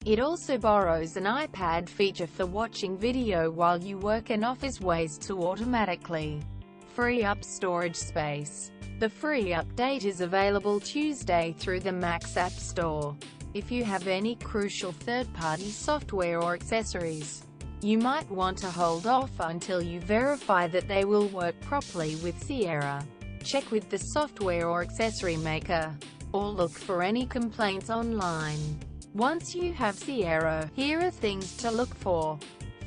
It also borrows an iPad feature for watching video while you work and offers ways to automatically free up storage space. The free update is available Tuesday through the Mac's App Store. If you have any crucial third-party software or accessories, you might want to hold off until you verify that they will work properly with Sierra. Check with the software or accessory maker, or look for any complaints online. Once you have Sierra, here are things to look for.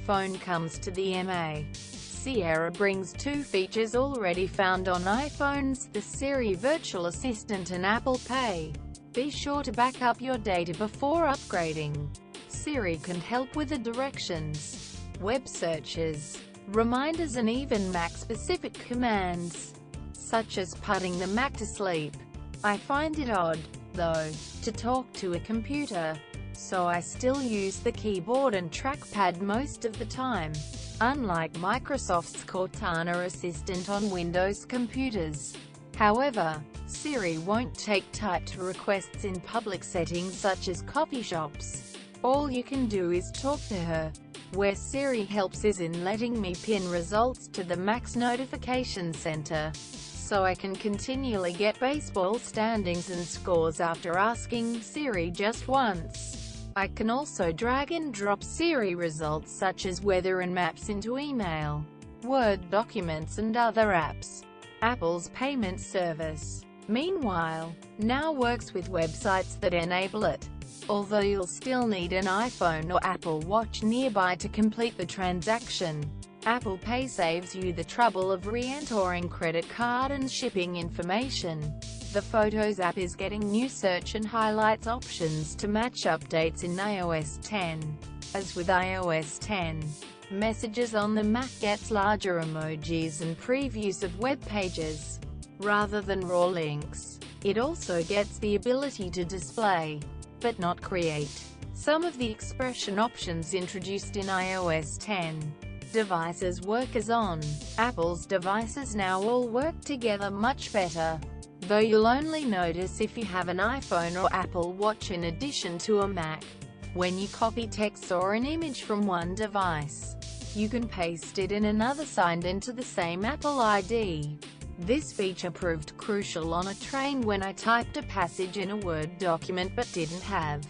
Phone comes to the MA. Sierra brings two features already found on iPhones: the Siri Virtual Assistant and Apple Pay. Be sure to back up your data before upgrading. Siri can help with the directions, web searches, reminders and even Mac-specific commands, such as putting the Mac to sleep. I find it odd, though, to talk to a computer, so I still use the keyboard and trackpad most of the time, unlike Microsoft's Cortana Assistant on Windows computers. However, Siri won't take typed requests in public settings such as coffee shops. All you can do is talk to her. Where Siri helps is in letting me pin results to the Mac's notification center, so I can continually get baseball standings and scores after asking Siri just once. I can also drag and drop Siri results such as weather and maps into email, Word documents and other apps. Apple's payment service, meanwhile, now works with websites that enable it. Although you'll still need an iPhone or Apple Watch nearby to complete the transaction, Apple Pay saves you the trouble of re-entering credit card and shipping information. The Photos app is getting new search and highlights options to match updates in iOS 10. As with iOS 10, Messages on the Mac gets larger emojis and previews of web pages, rather than raw links. It also gets the ability to display, but not create, some of the expression options introduced in iOS 10. Devices work as on. Apple's devices now all work together much better, though you'll only notice if you have an iPhone or Apple Watch in addition to a Mac. When you copy text or an image from one device, you can paste it in another signed into the same Apple ID. This feature proved crucial on a train when I typed a passage in a Word document but didn't have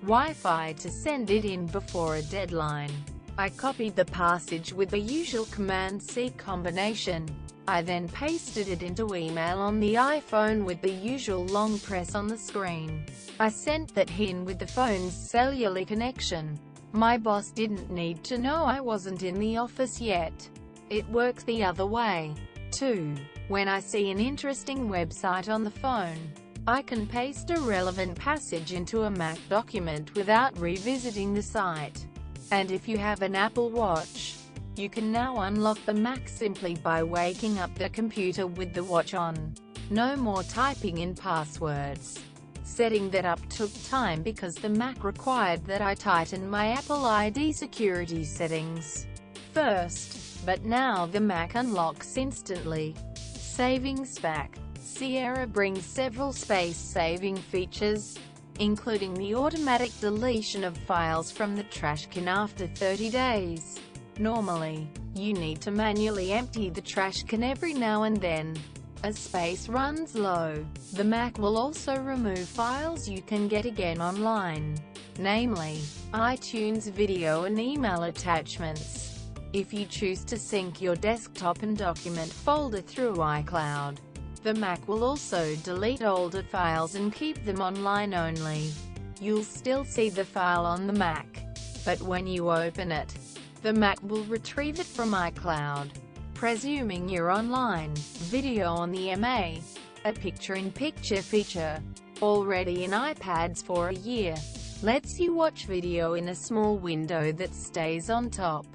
Wi-Fi to send it in before a deadline. I copied the passage with the usual Command-C combination. I then pasted it into email on the iPhone with the usual long press on the screen. I sent that in with the phone's cellular connection. My boss didn't need to know I wasn't in the office yet. It works the other way, too. When I see an interesting website on the phone, I can paste a relevant passage into a Mac document without revisiting the site. And if you have an Apple Watch, you can now unlock the Mac simply by waking up the computer with the watch on. No more typing in passwords. Setting that up took time because the Mac required that I tighten my Apple ID security settings first, but now the Mac unlocks instantly. Saving SPAC. Sierra brings several space-saving features, including the automatic deletion of files from the trash can after 30 days. Normally, you need to manually empty the trash can every now and then. As space runs low, the Mac will also remove files you can get again online, namely, iTunes video and email attachments. If you choose to sync your desktop and document folder through iCloud, the Mac will also delete older files and keep them online only. You'll still see the file on the Mac, but when you open it, the Mac will retrieve it from iCloud, presuming you're online. Video on the MA. A picture-in-picture feature, already in iPads for a year, lets you watch video in a small window that stays on top,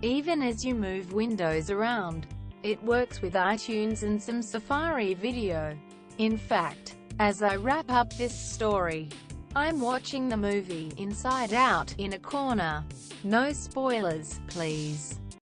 even as you move windows around. It works with iTunes and some Safari video. In fact, as I wrap up this story, I'm watching the movie Inside Out in a corner. No spoilers, please.